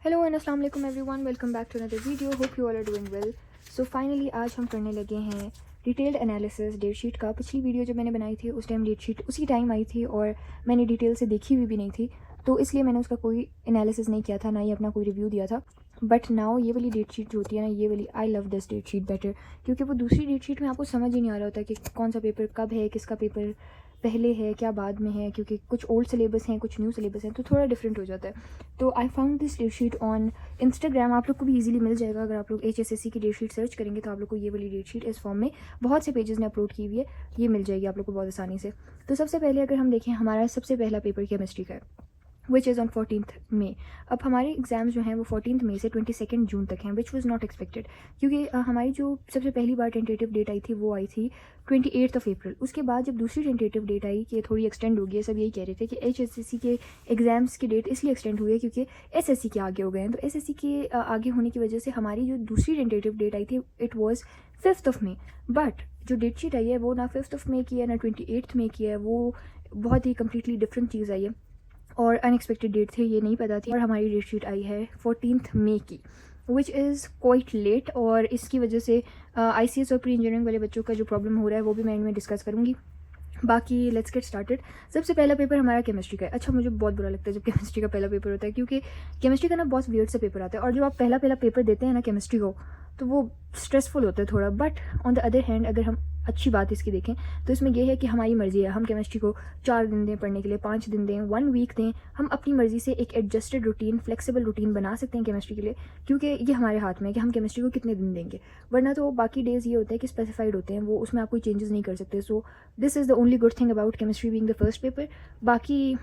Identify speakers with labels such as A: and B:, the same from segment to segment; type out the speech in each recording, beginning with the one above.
A: Hello and अस्सलाम वालेकुम everyone, welcome back to another video. Hope you all are doing well. So finally आज हम करने लगे हैं डिटेल्ड एनालिसिस डेट शीट का। पिछली वीडियो जब मैंने बनाई थी उस टाइम डेट शीट उसी टाइम आई थी और मैंने डिटेल से देखी हुई भी नहीं थी, तो इसलिए मैंने उसका कोई एनालिसिस नहीं किया था, ना ही अपना कोई रिव्यू दिया था। बट नाउ ये वाली डेट शीट जो होती है ना, ये वाली I love this date sheet better, क्योंकि वो दूसरी डेट शीट में आपको समझ ही नहीं आ रहा होता कि कौन सा पेपर कब है, किसका पेपर पहले है क्या बाद में है, क्योंकि कुछ ओल्ड सिलेबस हैं कुछ न्यू सिलेबस हैं, तो थोड़ा डिफरेंट हो जाता है। तो I found this date sheet on Instagram. आप लोग को भी इजीली मिल जाएगा, अगर आप लोग HSSC की डेट शीट सर्च करेंगे तो आप लोग को ये वाली डेट शीट इस फॉर्म में बहुत से पेजेस ने अपलोड की हुई है, ये मिल जाएगी आप लोग को बहुत आसानी से। तो सबसे पहले अगर हम देखें, हमारा सबसे पहला पेपर केमिस्ट्री का है विच इज़ ऑन 14th मई। अब हमारे एग्ज़ाम्स जो हैं वो 14th मई से 22nd जून तक हैं, विच वॉज़ नॉट एक्सपेक्टेड, क्योंकि हमारी जो सबसे पहली बार टेंटेटिव डेट आई थी वो आई थी 28 अप्रैल। उसके बाद जब दूसरी टेंटेटिव डेट आई कि थोड़ी एक्सटेंड हो गई है, सब यही कह रहे थे कि HSSC के एग्ज़ाम्स की डेट इसलिए एक्सटेंड हुई है क्योंकि SSC के आगे हो गए हैं। तो SSC के आगे होने की वजह से हमारी जो दूसरी टेंटेटिव डेट आई थी इट वॉज़ 5 मई। बट जो डेट शीट आई है वो ना 5 मई की है ना 28 मई की है, वो बहुत ही कम्प्लीटली डिफरेंट चीज़ आई है और अनएक्सपेक्टेड डेट थी, ये नहीं पता थी। और हमारी डेट शीट आई है 14th मई की, विच इज़ क्वाइट लेट, और इसकी वजह से ICS और प्री इंजीनियरिंग वाले बच्चों का जो प्रॉब्लम हो रहा है वो भी मैं इनमें डिस्कस करूँगी। बाकी लेट्स गेट स्टार्टेड। सबसे पहला पेपर हमारा केमिस्ट्री का है। अच्छा, मुझे बहुत बुरा लगता है जब केमिस्ट्री का पहला पेपर होता है, क्योंकि केमिस्ट्री का ना बहुत वियर्ड सा पेपर आता है, और जब आप पहला पेपर देते हैं ना केमिस्ट्री को तो वो स्ट्रेसफुल होता है थोड़ा। But on the other hand अगर हम अच्छी बात इसकी देखें तो इसमें यह है कि हमारी मर्ज़ी है, हम केमिस्ट्री को 4 दिन दें पढ़ने के लिए, 5 दिन दें, 1 वीक दें, हम अपनी मर्ज़ी से एक एडजस्टेड रूटीन, फ्लेक्सिबल रूटीन बना सकते हैं केमिस्ट्री के लिए, क्योंकि ये हमारे हाथ में है कि हम केमिस्ट्री को कितने दिन देंगे। वरना तो बाकी डेज़ ये होता है कि स्पेसिफाइड होते हैं, वो उसमें आप कोई चेंजेस नहीं कर सकते। So this is the only good thing about chemistry being the first paper. बाकी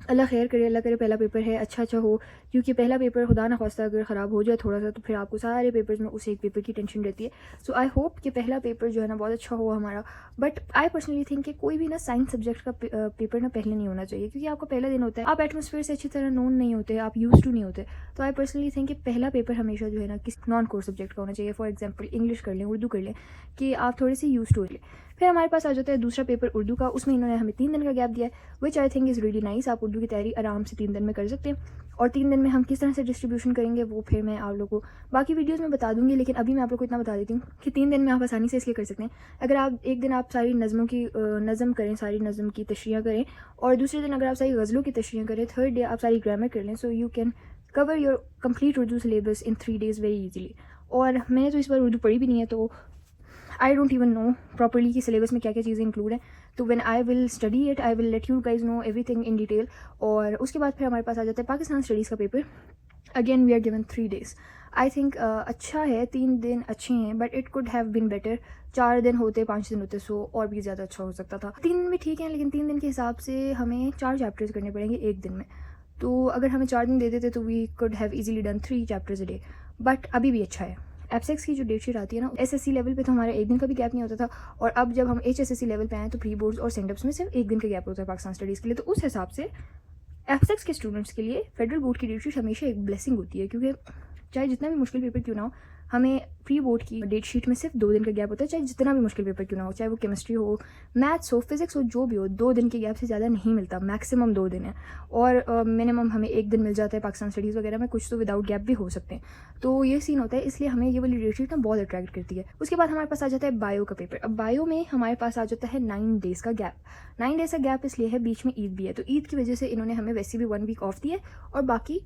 A: अल्लाह खैर करे, अल्लाह करे पहला पेपर है अच्छा हो, क्योंकि पहला पेपर खुदा ना खास्ता अगर ख़राब हो जाए थोड़ा सा तो फिर आपको सारे पेपर्स में उस एक पेपर की टेंशन रहती है। सो आई होप कि पहला पेपर जो है ना बहुत अच्छा हो हमारा। बट आई पर्सनली थिंक कि कोई भी ना साइंस सब्जेक्ट का पेपर ना पहले नहीं होना चाहिए, क्योंकि आपका पहला दिन होता है, आप एटमोसफेयर से अच्छी तरह नोन नहीं होते, आप यूज टू नहीं होते। तो आई पर्सनली थिंक कि पहला पेपर हमेशा जो है ना किस नॉन कोर्स सब्जेक्ट का होना चाहिए। फॉर एग्जाम्पल इंग्लिश कर लें, उर्दू कर लें, कि आप थोड़े से यूज टू हो लें। फिर हमारे पास आ जाता है दूसरा पेपर उर्दू का, उसमें इन्होंने हमें 3 दिन का गैप दिया है, which I think is really nice. आप उर्दू की तैयारी आराम से 3 दिन में कर सकते हैं, और 3 दिन में हम किस तरह से डिस्ट्रीब्यूशन करेंगे वो फिर मैं आप लोगों को बाकी वीडियोस में बता दूंगी। लेकिन अभी मैं आप लोग को इतना बता देती हूँ कि 3 दिन में आप आसानी से इसलिए कर सकते हैं, अगर आप एक दिन आप सारी नज़मों की नज़म करें, सारी नज़म की तशरीह करें, और दूसरे दिन अगर आप सारी गज़लों की तशरीह करें, थर्ड डे आप सारी ग्रामर कर लें, so you can cover your complete Urdu syllabus in 3 days very easily. और मैंने तो इस बार उर्दू पढ़ी भी नहीं है, तो I don't even know properly कि सिलेबस में क्या क्या चीज़ें इंक्लूड हैं। तो when I will study it I will let you guys know everything in detail. और उसके बाद फिर हमारे पास आ जाता है पाकिस्तान स्टडीज़ का पेपर। Again we are given 3 days। I think अच्छा है, 3 दिन अच्छे हैं, but it could have been better. 4 दिन होते, 5 दिन होते, सो और भी ज़्यादा अच्छा हो सकता था। 3 दिन भी ठीक है, लेकिन 3 दिन के हिसाब से हमें 4 चैप्टर्स करने पड़ेंगे एक दिन में। तो अगर हमें 4 दिन दे देते तो we could have easily done 3 chapters a day, but अभी भी अच्छा है। एफसेक्स की जो डेट शीट आती है ना, SSC लेवल पे तो हमारा एक दिन का भी गैप नहीं होता था, और अब जब हम HSSC लेवल पे आए तो प्री बोर्ड्स और सेंडअप्स में सिर्फ एक दिन का गैप होता है पाकिस्तान स्टडीज़ के लिए। तो उस हिसाब से एफसेक्स के स्टूडेंट्स के लिए फेडरल बोर्ड की डेट शीट हमेशा एक ब्लेसिंग होती है, क्योंकि चाहे जितना भी मुश्किल पेपर क्यों ना हो, हमें प्री बोर्ड की डेट शीट में सिर्फ 2 दिन का गैप होता है। चाहे जितना भी मुश्किल पेपर क्यों ना हो, चाहे वो केमिस्ट्री हो, मैथ्स हो, फिजिक्स हो, जो भी हो, 2 दिन के गैप से ज़्यादा नहीं मिलता। मैक्सिमम 2 दिन है, और मिनिमम हमें 1 दिन मिल जाता है पाकिस्तान स्टडीज़ वगैरह में, कुछ तो विदाउट गैप भी हो सकते हैं। तो ये सीन होता है, इसलिए हमें ये वाली डेट शीट ना बहुत अट्रैक्ट करती है। उसके बाद हमारे पास आ जाता है बायो का पेपर। अब बायो में हमारे पास आ जाता है 9 days का गैप। 9 days का गैप इसलिए है, बीच में ईद भी है, तो ईद की वजह से इन्होंने हमें वैसे भी 1 वीक ऑफ दी है, और बाकी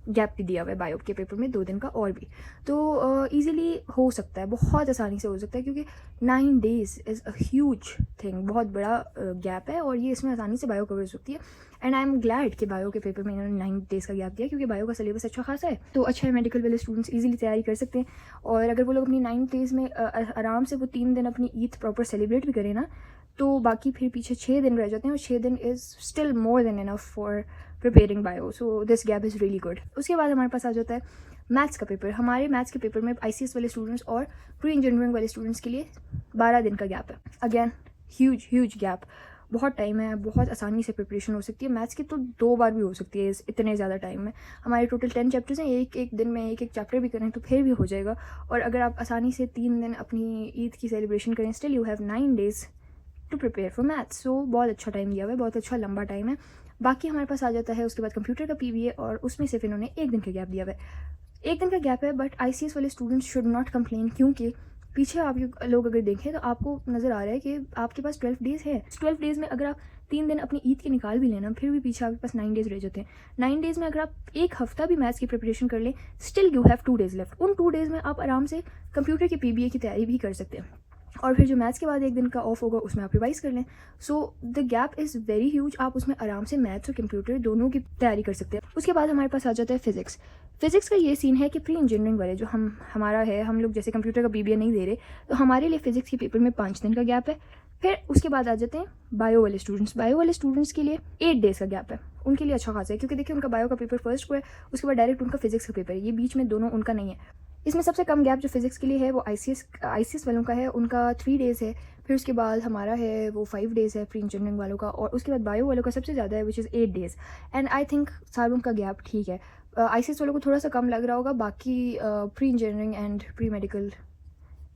A: गैप भी दिया हुआ है बायो के पेपर में 2 दिन का और भी। तो ईज़िली हो सकता है, बहुत आसानी से हो सकता है, क्योंकि 9 days is a huge thing, बहुत बड़ा गैप है, और ये इसमें आसानी से बायो कवर हो सकती है। एंड आई एम ग्लैड कि बायो के पेपर में इन्होंने 9 days का गैप दिया, क्योंकि बायो का सिलेबस अच्छा खासा है, तो अच्छा है, मेडिकल वाले स्टूडेंट्स ईजिली तैयारी कर सकते हैं। और अगर वो लोग अपनी 9 days में आराम से वो 3 दिन अपनी ईद प्रॉपर सेलिब्रेट भी करें ना, तो बाकी फिर पीछे 6 दिन रह जाते हैं, और 6 दिन is still more than enough for preparing bio. So this gap is really good. उसके बाद हमारे पास आ जाता है मैथ्स का पेपर। हमारे मैथ्स के पेपर में ICS वाले स्टूडेंट्स और प्री इंजीनियरिंग वाले स्टूडेंट्स के लिए 12 दिन का गैप है। अगेन ह्यूज गैप, बहुत टाइम है, बहुत आसानी से प्रिपरेशन हो सकती है। मैथ्स की तो 2 बार भी हो सकती है इतने ज़्यादा टाइम में। हमारे टोटल 10 चैप्टर्स हैं, एक दिन में एक चैप्टर भी करें तो फिर भी हो जाएगा। और अगर आप आसानी से 3 दिन अपनी ईद की सेलिब्रेशन करें, still you have 9 days to prepare for maths. So बहुत अच्छा टाइम दिया हुआ है, बहुत अच्छा लंबा टाइम है। बाकी हमारे पास आ जाता है उसके बाद कंप्यूटर का पीवीए, और उसमें सिर्फ इन्होंने एक दिन का गैप दिया हुआ है। एक दिन का गैप है, बट आईसीएस वाले स्टूडेंट्स शुड नॉट कंप्लेन, क्योंकि पीछे आप लोग अगर देखें तो आपको नज़र आ रहा है कि आपके पास 12 डेज़ है। 12 डेज़ में अगर आप 3 दिन अपनी ईद के निकाल भी लेना, फिर भी पीछे आपके पास 9 डेज़ रह जाते हैं। 9 डेज़ में अगर आप एक हफ्ता भी मैथ्स की प्रिपरेशन कर लें, still you have 2 days left. उन 2 डेज़ में आप आराम से कंप्यूटर के पीबीए की तैयारी भी कर सकते हैं, और फिर जो मैथ्स के बाद एक दिन का ऑफ होगा उसमें आप रिवाइज कर लें। So the gap is very huge, आप उसमें आराम से मैथ्स और कंप्यूटर दोनों की तैयारी कर सकते हैं। उसके बाद हमारे पास आ जाता है फिजिक्स। फिजिक्स का ये सीन है कि प्री इंजीनियरिंग वाले जो हमारा है, हम लोग जैसे कंप्यूटर का पीबीए नहीं दे रहे, तो हमारे लिए फिजिक्स के पेपर में 5 दिन का गैप है। फिर उसके बाद आ जाते हैं बायो वाले स्टूडेंट्स। बायो वाले स्टूडेंट्स के लिए 8 डेज़ का गैप है। उनके लिए अच्छा खासा है, क्योंकि देखिए उनका बायो का पेपर फर्स्ट को है, उसके बाद डायरेक्ट उनका फिजिक्स का पेपर है, ये बीच में दोनों उनका नहीं है। इसमें सबसे कम गैप जो फिजिक्स के लिए है वो आईसीएस वालों का है, उनका 3 डेज़ है। फिर उसके बाद हमारा है वो 5 डेज़ है प्री इंजीनियरिंग वालों का, और उसके बाद बायो वालों का सबसे ज़्यादा है which is 8 days. And I think सारों का गैप ठीक है। आईसीएस वालों को थोड़ा सा कम लग रहा होगा, बाकी pre engineering and pre medical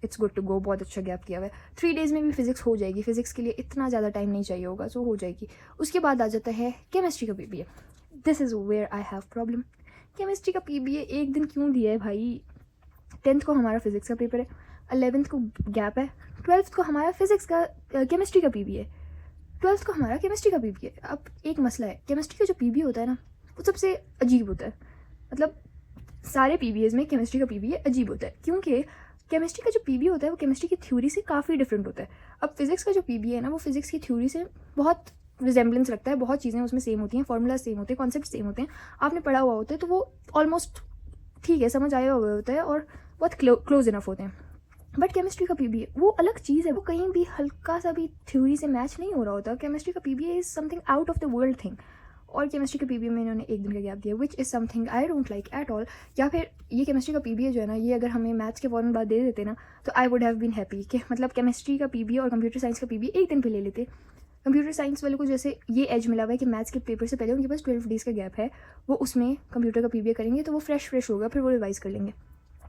A: it's good to go, बहुत अच्छा गैप दिया हुआ है। 3 डेज़ में भी फिजिक्स हो जाएगी, फिजिक्स के लिए इतना ज़्यादा टाइम नहीं चाहिए होगा, सो हो जाएगी। उसके बाद आ जाता है केमिस्ट्री का PBA. This is where I have problem. Chemistry का पीबीए एक दिन क्यों दिया है भाई? 10th को हमारा फिजिक्स का पेपर है, 11th को गैप है, 12th को हमारा फिजिक्स का केमिस्ट्री का पीबीए है, 12th को हमारा केमिस्ट्री का पीबीए है। अब एक मसला है, केमिस्ट्री का जो पीबीए होता है ना, वो सबसे अजीब होता है। मतलब सारे पीबीएज में केमिस्ट्री का पीबीए अजीब होता है, क्योंकि केमिस्ट्री का जो पीबीए होता है वो केमिस्ट्री की थ्योरी से काफ़ी डिफरेंट होता है। अब फिजिक्स का जो पीबीए है ना, वो फिजिक्स की थ्योरी से बहुत रिजेंबलेंस रखता है, बहुत चीज़ें उसमें सेम होती हैं, फॉर्मूला सेम होते हैं, कॉन्सेप्ट सेम होते हैं, आपने पढ़ा हुआ होता है, तो वो ऑलमोस्ट ठीक है, समझ आया हुआ होता है और बहुत क्लोज इनफ होते हैं। बट केमिस्ट्री का पीबीए वो अलग चीज़ है, वो कहीं भी हल्का सा भी थ्योरी से मैच नहीं हो रहा होता। केमिस्ट्री का PBA is something out of the world thing, और केमिस्ट्री के पीबीए में इन्होंने एक दिन का गैप दिया, which is something I don't like at all. या फिर ये केमिस्ट्री का पीबीए जो है ना, ये अगर हमें मैथ्स के फ़ौरन बाद दे देते ना, तो I would have been happy कि मतलब केमिस्ट्री का पीबीए और कंप्यूटर साइंस का पीबीए एक दिन पे ले लेते। कंप्यूटर साइंस वालों को जैसे ये एज मिला हुआ है कि मैथ्स के पेपर से पहले उनके पास 12 डेज़ का गैप है, वो उसमें कंप्यूटर का पीबीए करेंगे, तो वो फ्रेश होगा, फिर वो रिवाइज़ कर लेंगे।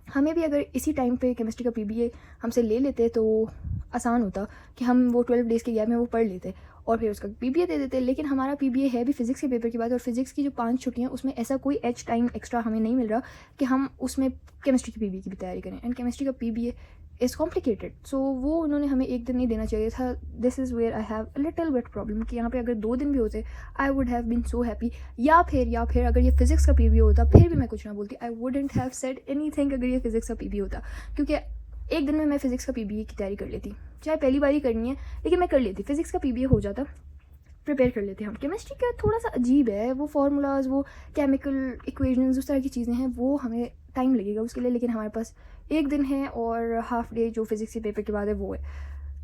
A: हमें भी अगर इसी टाइम पे केमिस्ट्री का पीबीए हमसे ले लेते तो आसान होता कि हम वो 12 डेज़ के गैप में वो पढ़ लेते और फिर उसका पीबीए दे देते। लेकिन हमारा पीबीए है भी फिजिक्स के पेपर के बाद, और फिजिक्स की जो 5 छुट्टियाँ उसमें ऐसा कोई एच टाइम एक्स्ट्रा हमें नहीं मिल रहा कि हम उसमें केमिस्ट्री की पीबीए की भी तैयारी करें। एंड केमिस्ट्री का पीबीए इज़ कॉम्प्लिकेटेड, सो वो उन्होंने हमें एक दिन नहीं देना चाहिए था। This is where I have a little bit problem कि यहाँ पे अगर 2 दिन भी होते I would have been so happy. या फिर अगर ये फिजिक्स का पीबीए होता फिर भी मैं कुछ ना बोलती, I wouldn't have said anything अगर ये फिजिक्स का पीबीए होता, क्योंकि एक दिन में मैं फिजिक्स का पीबीए की तैयारी कर लेती, चाहे पहली बार ही करनी है लेकिन मैं कर लेती। फिजिक्स का पीबीए हो जाता, प्रिपेयर कर लेते हैं हम। केमिस्ट्री का थोड़ा सा अजीब है, वो फार्मूलाज, वो केमिकल इक्वेशंस, उस तरह की चीज़ें हैं, वो हमें टाइम लगेगा उसके लिए। लेकिन हमारे पास एक दिन है और हाफ डे जो फिजिक्स के पेपर के बाद है वो है।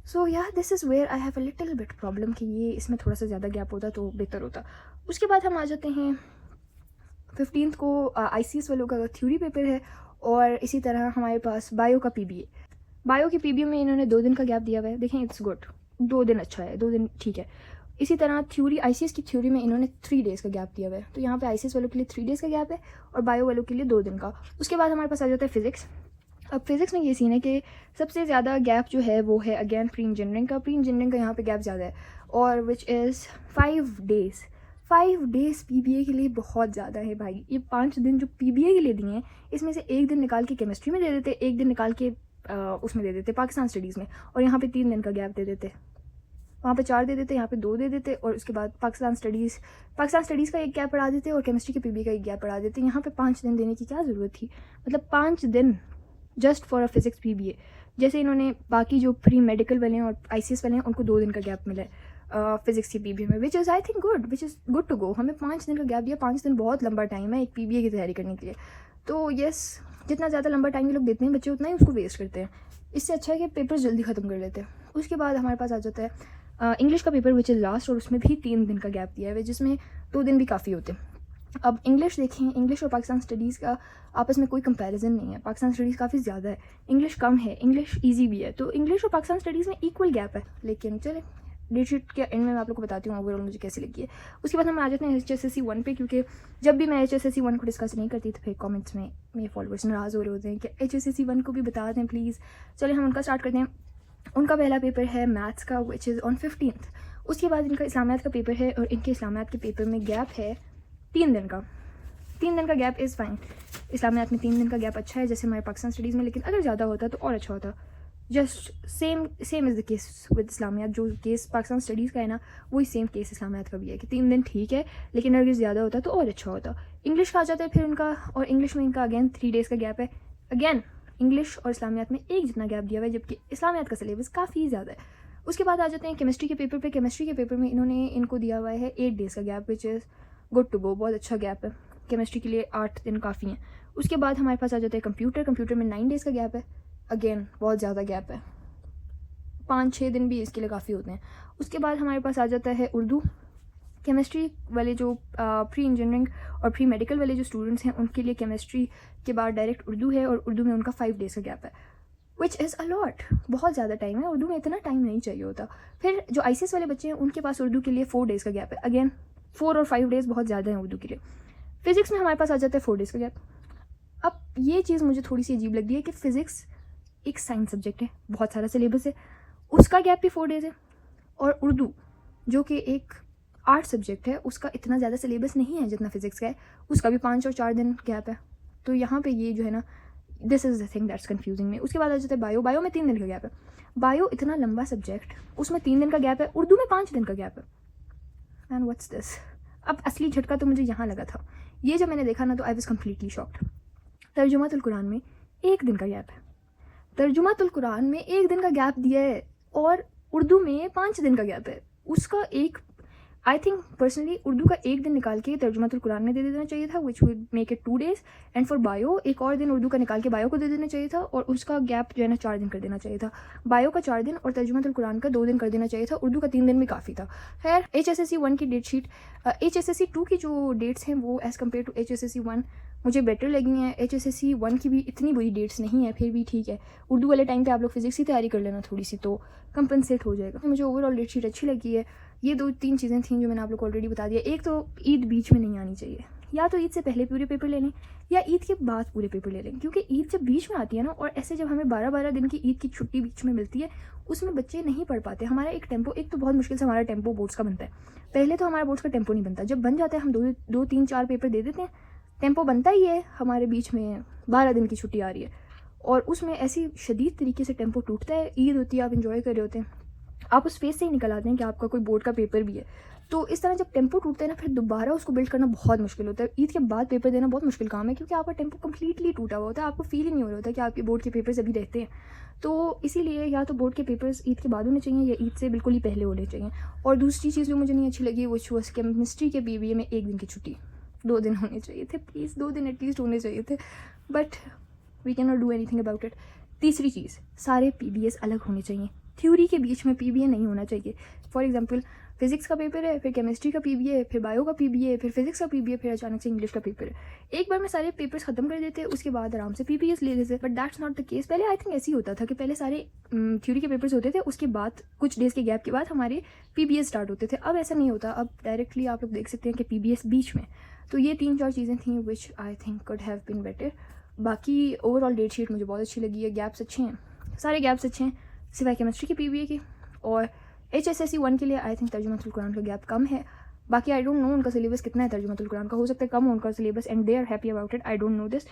A: सो या this is where I have a little bit problem कि ये इसमें थोड़ा सा ज़्यादा गैप होता तो बेहतर होता। उसके बाद हम आ जाते हैं 15th को आईसीएस वालों का थ्योरी पेपर है, और इसी तरह हमारे पास बायो का पीबीए। बायो के पीबीए में इन्होंने 2 दिन का गैप दिया हुआ है। देखें, इट्स गुड, 2 दिन अच्छा है, 2 दिन ठीक है। इसी तरह थ्योरी, आईसीएस की थ्योरी में इन्होंने 3 डेज़ का गैप दिया हुआ है, तो यहाँ पे आईसीएस वालों के लिए 3 डेज़ का गैप है और बायो वालों के लिए 2 दिन का। उसके बाद हमारे पास आ जाता है फिजिक्स। अब फिजिक्स में ये सीन है कि सबसे ज़्यादा गैप जो है वो है अगेन प्री इंजीनियरिंग का। प्री इंजीनियरिंग का यहाँ पे गैप ज़्यादा है, और which is 5 days. 5 days PBA के लिए बहुत ज़्यादा है भाई। ये 5 दिन जो पीबीए के लिए दिए हैं, इसमें से एक दिन निकाल के केमिस्ट्री में दे देते, एक दिन निकाल के उसमें दे देते पाकिस्तान स्टडीज़ में, और यहाँ पे 3 दिन का गैप दे देते। वहाँ पे 4 दे देते, यहाँ पे 2 दे देते, और उसके बाद पाकिस्तान स्टडीज़ का एक गैप पढ़ा देते और केमिस्ट्री के पीबीए का एक गैप पढ़ा देते। यहाँ पे 5 दिन देने की क्या ज़रूरत थी? मतलब 5 दिन just for a physics PBA. जैसे इन्होंने बाकी जो प्री मेडिकल वाले हैं और आईसीएस वाले हैं उनको 2 दिन का गैप मिला है फिजिक्स की पीबीए में, which is I think good, which is good to go. हमें 5 दिन का गैप दिया, 5 दिन बहुत लंबा टाइम है एक पीबीए की तैयारी करने के लिए। तो येस, जितना ज़्यादा लंबा टाइम ये लोग देते हैं बच्चे उतना ही उसको वेस्ट करते हैं। इससे अच्छा है कि पेपर जल्दी ख़त्म कर लेते हैं। उसके बाद हमारे पास आ जाता है इंग्लिश का पेपर, विच इज़ लास्ट, और उसमें भी 3 दिन का गैप दिया है, जिसमें 2 दिन भी काफ़ी होते हैं। अब इंग्लिश देखें, इंग्लिश और पाकिस्तान स्टडीज़ का आपस में कोई कंपैरिजन नहीं है। पाकिस्तान स्टडीज़ काफ़ी ज़्यादा है, इंग्लिश कम है, इंग्लिश इजी भी है, तो इंग्लिश और पाकिस्तान स्टडीज़ में इक्वल गैप है। लेकिन चले डेट शीट के एंड में मैं आप लोग को बताती हूँ ओवरऑल मुझे कैसी लगी है। उसके बाद हम आ जाते हैं HSSC 1 पे, क्योंकि जब भी मैं HSSC 1 को डिस्कस नहीं करती तो फिर कमेंट्स में मेरे फॉलोअर्स नाराज़ हो रहे होते हैं कि HSSC 1 को भी बता दें प्लीज़। चले हम उनका स्टार्ट करते हैं। उनका पहला पेपर है मैथ्स का, विच इज़ ऑन 15th, उसके बाद इनका इस्लामियात का पेपर है और इनके इस्लामियात के पेपर में गैप है 3 दिन का। 3 दिन का गैप इज़ फाइन। इस्लामियात में 3 दिन का गैप अच्छा है जैसे हमारे पाकिस्तान स्टडीज़ में, लेकिन अगर ज़्यादा होता तो और अच्छा होता। Just same is the case with Islamiyat. जो केस पाकिस्तान स्टडीज़ का है ना, वही सेम केस इस्लामियात का भी है कि 3 दिन ठीक है, लेकिन अगर ज़्यादा होता तो और अच्छा होता। इंग्लिश का आ जाता है फिर उनका, और इंग्लिश में इनका अगेन 3 डेज़ का गैप है। अगेन इंग्लिश और इस्लामियात में एक जितना गैप दिया हुआ है, जबकि इस्लामियात का सिलेबस काफ़ी ज़्यादा है। उसके बाद आ जाते हैं केमिस्ट्री के पेपर पे। केमिस्ट्री के पेपर में इन्होंने इनको दिया हुआ है 8 डेज़ का gap, which is good to go, बहुत अच्छा गैप है। केमिस्ट्री के लिए 8 दिन काफ़ी हैं। उसके बाद हमारे पास आ जाता है कंप्यूटर में 9 डेज़ का गैप है। अगेन बहुत ज़्यादा गैप है, 5-6 दिन भी इसके लिए काफ़ी होते हैं। उसके बाद हमारे पास आ जाता है उर्दू। केमिस्ट्री वाले जो प्री इंजीनियरिंग और प्री मेडिकल वाले जो स्टूडेंट्स हैं, उनके लिए केमिस्ट्री के बाद डायरेक्ट उर्दू है, और उर्दू में उनका 5 डेज़ का गैप है, विच इज़ अ लॉट, बहुत ज़्यादा टाइम है। उर्दू में इतना टाइम नहीं चाहिए होता। फिर जो ICS वाले बच्चे हैं, उनके पास उर्दू के लिए 4 डेज़ का गैप है। अगेन 4 और 5 डेज़ बहुत ज़्यादा हैं उर्दू के लिए। फिज़िक्स में हमारे पास आ जाता है 4 डेज़ का गैप। अब ये चीज़ मुझे थोड़ी सी अजीब लगती है कि फ़िज़िक्स एक साइंस सब्जेक्ट है, बहुत सारा सिलेबस है, उसका गैप भी 4 डेज़ है। और उर्दू जो कि एक आर्ट सब्जेक्ट है, उसका इतना ज़्यादा सिलेबस नहीं है जितना फ़िज़िक्स का है, उसका भी 5 और 4 दिन गैप है। तो यहाँ पे ये जो है ना, this is the thing that's confusing में। उसके बाद आ जाता है बायो में 3 दिन का गैप है। बायो इतना लंबा सब्जेक्ट, उसमें 3 दिन का गैप है, उर्दू में 5 दिन का गैप है। Man what's this. अब असली झटका तो मुझे यहाँ लगा था, ये जब मैंने देखा ना तो I was completely shocked. Tarjumatul Quran में 1 दिन का गैप है। तर्जुमातुल कुरान में 1 दिन का गैप दिया है, और उर्दू में 5 दिन का गैप है। उसका एक, आई थिंक पर्सनली उर्दू का 1 दिन निकाल के तर्जुमातुल कुरान में दे देना चाहिए था, which would make it 2 days. And for bio एक और दिन उर्दू का निकाल के बायो को दे देना चाहिए था, और उसका गैप जो है ना 4 दिन कर देना चाहिए था। बायो का 4 दिन और तर्जुमातुल कुरान का 2 दिन कर देना चाहिए था। उर्दू का 3 दिन भी काफ़ी था। खैर, HSSC 1 की डेट शीट, HSSC 2 की जो डेट्स हैं वो एज़ कम्पेयर टू HSSC 1 मुझे बेटर लगी हैं। HSSC 1 की भी इतनी बुरी डेट्स नहीं है, फिर भी ठीक है। उर्दू वाले टाइम पे आप लोग फिजिक्स की तैयारी कर लेना थोड़ी सी, तो कंपनसेट हो जाएगा। मुझे ओवरऑल डेट शीट अच्छी लगी है। ये 2-3 चीज़ें थी जो मैंने आप लोग को ऑलरेडी बता दिया। एक तो ईद बीच में नहीं आनी चाहिए, या तो ईद से पहले पूरे पेपर ले लें या ईद के बाद पूरे पेपर ले लें, क्योंकि ईद जब बीच में आती है ना, और ऐसे जब हमें 12-12 दिन की ईद की छुट्टी बीच में मिलती है, उसमें बच्चे नहीं पढ़ पाते। हमारा एक टेम्पो, एक तो बहुत मुश्किल से हमारा टेम्पो बोर्ड्स का बनता है। पहले तो हमारा बोर्ड्स का टेम्पो नहीं बनता, जब बन जाता है हम 2-3-4 पेपर दे देते हैं, टेम्पो बनता ही है। हमारे बीच में 12 दिन की छुट्टी आ रही है, और उसमें ऐसी शदीद तरीके से टेम्पो टूटता है। ईद होती है, आप इन्जॉय कर रहे होते हैं, आप उस फेज से ही निकल आते हैं कि आपका कोई बोर्ड का पेपर भी है। तो इस तरह जब टेम्पो टूटता है ना, फिर दोबारा उसको बिल्ड करना बहुत मुश्किल होता है। ईद के बाद पेपर देना बहुत मुश्किल काम है, क्योंकि आपका टेम्पो कम्प्लीटली टूटा हुआ होता है, आपको फील ही नहीं हो रहा होता कि आपके बोर्ड के पेपर्स अभी रहते हैं। तो इसीलिए या तो बोर्ड के पेपर्स ईद के बाद होने चाहिए, या ईद से बिल्कुल ही पहले होने चाहिए। और दूसरी चीज़ जो मुझे नहीं अच्छी लगी वो was केमिस्ट्री के PBA में 1 दिन की छुट्टी, 2 दिन होने चाहिए थे। प्लीज़ 2 दिन एटलीस्ट होने चाहिए थे, but we can not do anything about it. तीसरी चीज़, सारे PBS अलग होने चाहिए। थ्योरी के बीच में PBA नहीं होना चाहिए। फॉर एग्जांपल, फिजिक्स का पेपर है, फिर केमिस्ट्री का PBA, फिर बायो का PBA, फिर फिजिक्स का PBA, फिर अचानक से इंग्लिश का पेपर है। एक बार में सारे पेपर्स खत्म कर देते, उसके बाद आराम से PBS ले लेते, but that's not the case. पहले आई थिंक ऐसे ही होता था कि पहले सारे थ्योरी के पेपर्स होते थे, उसके बाद कुछ डेज़ के गैप के बाद हमारे PBS स्टार्ट होते थे। अब ऐसा नहीं होता, अब डायरेक्टली आप लोग देख सकते हैं कि PBS बीच में। तो ये 3-4 चीज़ें थी which I think could have been better. बाकी ओवरऑल डेट शीट मुझे बहुत अच्छी लगी है। गैप्स अच्छे हैं, सारे गैप्स अच्छे हैं सिवाय केमिस्ट्री के PBA की। और HSSC 1 के लिए आई थिंक तर्जुमातुल कुरान का गैप कम है। बाकी आई डोंट नो उनका सिलेबस कितना है तर्जुमातुल कुरान का, हो सकता है कम हो उनका syllabus and they are happy about it. I don't know this.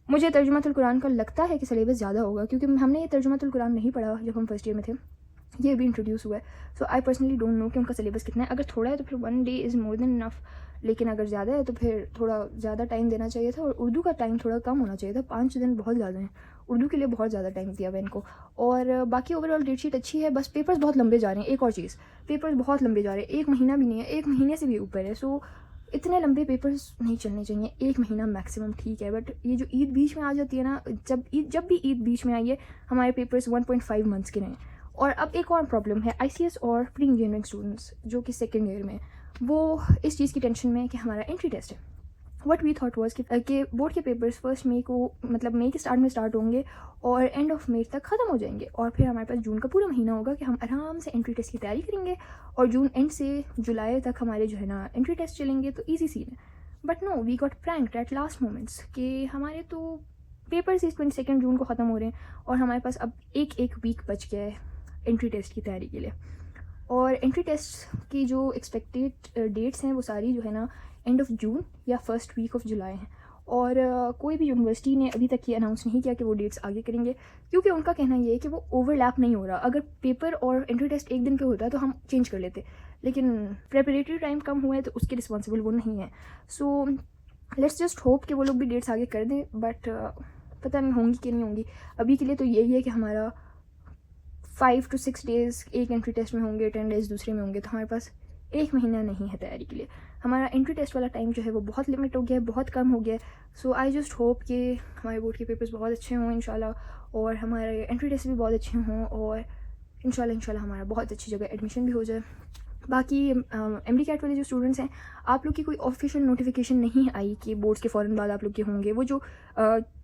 A: मुझे तर्जुमातुल कुरान का लगता है कि सिलेबस ज़्यादा होगा, क्योंकि हमने ये तर्जुमातुल कुरान नहीं पढ़ा जब हम फर्स्ट ईयर में थे, ये भी इंट्रोड्यूस हुआ है। सो आई पर्सनली डोंट नो कि उनका सिलेबस कितना है। अगर थोड़ा है तो फिर 1 day is more than enough, लेकिन अगर ज़्यादा है तो फिर थोड़ा ज़्यादा टाइम देना चाहिए था। और उर्दू का टाइम थोड़ा कम होना चाहिए था, 5 दिन बहुत ज़्यादा हैं उर्दू के लिए, बहुत ज़्यादा टाइम दिया हुआ है इनको। और बाकी ओवरऑल डेट शीट अच्छी है, बस पेपर्स बहुत लंबे जा रहे हैं। एक और चीज़, पेपर्स बहुत लंबे जा रहे हैं, 1 महीना भी नहीं है, 1 महीने से भी ऊपर है। सो इतने लंबे पेपर्स नहीं चलने चाहिए, 1 महीना मैक्सिमम ठीक है। बट ये जो ईद बीच में आ जाती है ना, जब भी ईद बीच में आई है, हमारे पेपर्स 1.5 मंथ्स के रहे। और अब एक और प्रॉब्लम है, ICS और प्री इंजीनियरिंग स्टूडेंट्स जो कि सेकेंड ईयर में, वो इस चीज़ की टेंशन में है कि हमारा एंट्री टेस्ट है। व्हाट वी थॉट वाज कि बोर्ड के पेपर्स 1 मई को, मतलब मई के स्टार्ट में स्टार्ट होंगे और एंड ऑफ मई तक ख़त्म हो जाएंगे, और फिर हमारे पास जून का पूरा महीना होगा कि हम आराम से एंट्री टेस्ट की तैयारी करेंगे, और जून एंड से जुलाई तक हमारे जो है ना एंट्री टेस्ट चलेंगे। तो ईजी सीन है। But no, we got pranked at last moments कि हमारे तो पेपर्स इस 22 जून को ख़त्म हो रहे हैं, और हमारे पास अब एक वीक बच गया है एंट्री टेस्ट की तैयारी के लिए। और एंट्री टेस्ट की जो एक्सपेक्टेड डेट्स हैं वो सारी जो है ना एंड ऑफ जून या फर्स्ट वीक ऑफ जुलाई हैं। और कोई भी यूनिवर्सिटी ने अभी तक ये अनाउंस नहीं किया कि वो डेट्स आगे करेंगे, क्योंकि उनका कहना ये है कि वो ओवरलैप नहीं हो रहा। अगर पेपर और एंट्री टेस्ट एक दिन पे होता तो हम चेंज कर लेते, लेकिन प्रेपरेटरी टाइम कम हुआ है तो उसके रिस्पॉन्सिबल वो नहीं है। सो लेट्स जस्ट होप कि वो लोग भी डेट्स आगे कर दें, बट पता नहीं होंगी कि नहीं होंगी। अभी के लिए तो यही है कि हमारा 5 to 6 डेज़ एक एंट्री टेस्ट में होंगे, 10 डेज़ दूसरे में होंगे, तो हमारे पास 1 महीना नहीं है तैयारी के लिए। हमारा एंट्री टेस्ट वाला टाइम जो है वो बहुत लिमिट हो गया है, बहुत कम हो गया है। सो आई जस्ट होप कि हमारे बोर्ड के पेपर्स बहुत अच्छे हों इंशाल्लाह, और हमारे एंट्री टेस्ट भी बहुत अच्छे हों, और इंशाल्लाह हमारा बहुत अच्छी जगह एडमिशन भी हो जाए। बाकी एमडी कैट वाले जो स्टूडेंट्स हैं, आप लोग की कोई ऑफिशियल नोटिफिकेशन नहीं आई कि बोर्ड्स के फ़ौरन बाद आप लोग के होंगे। वो जो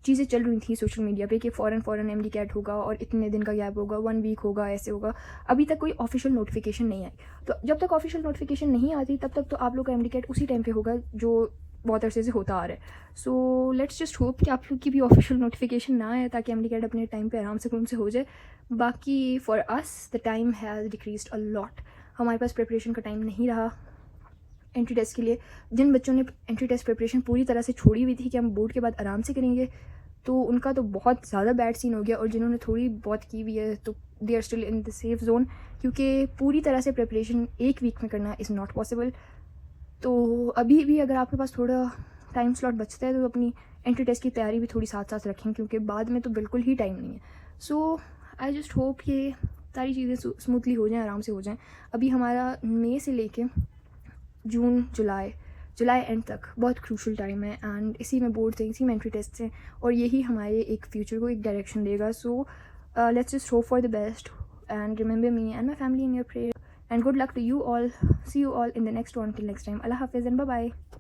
A: चीज़ें चल रही थी सोशल मीडिया पे कि फ़ौरन एमडी कैट होगा और इतने दिन का गैप होगा, 1 वीक होगा, ऐसे होगा, अभी तक कोई ऑफिशियल नोटिफिकेशन नहीं आई। तो जब तक ऑफिशियल नोटिफिकेशन नहीं आती तब तक तो आप लोग का एमडी कैट उसी टाइम पे होगा जो बहुत अरसे से होता आ रहा है। सो लेट्स जस्ट होप कि आप लोग की भी ऑफिशियल नोटिफिकेशन ना आए, ताकि एमडी कैट अपने टाइम पे आराम से उनसे हो जाए। बाकी for us the time has decreased a lot. हमारे पास प्रिपरेशन का टाइम नहीं रहा एंट्री टेस्ट के लिए। जिन बच्चों ने एंट्री टेस्ट प्रिपरेशन पूरी तरह से छोड़ी हुई थी कि हम बोर्ड के बाद आराम से करेंगे, तो उनका तो बहुत ज़्यादा बैड सीन हो गया। और जिन्होंने थोड़ी बहुत की हुई है तो they are still in the safe zone, क्योंकि पूरी तरह से प्रिपरेशन एक वीक में करना इज़ नॉट पॉसिबल। तो अभी भी अगर आपके पास थोड़ा टाइम स्लॉट बचता है तो अपनी एंट्री टेस्ट की तैयारी भी थोड़ी साथ साथ रखें, क्योंकि बाद में तो बिल्कुल ही टाइम नहीं है। सो आई जस्ट होप ये सारी चीज़ें स्मूथली हो जाएं, आराम से हो जाएं। अभी हमारा मई से लेके जून जुलाई एंड तक बहुत क्रूशल टाइम है, एंड इसी में बोर्ड्स हैं, इसी में एंट्री टेस्ट हैं, और यही हमारे एक फ्यूचर को एक डायरेक्शन देगा। So let's just hope for the best and remember me and my family in your prayer, and good luck to you all. See you all in the next one. Till next time, Allah Hafiz and bye bye.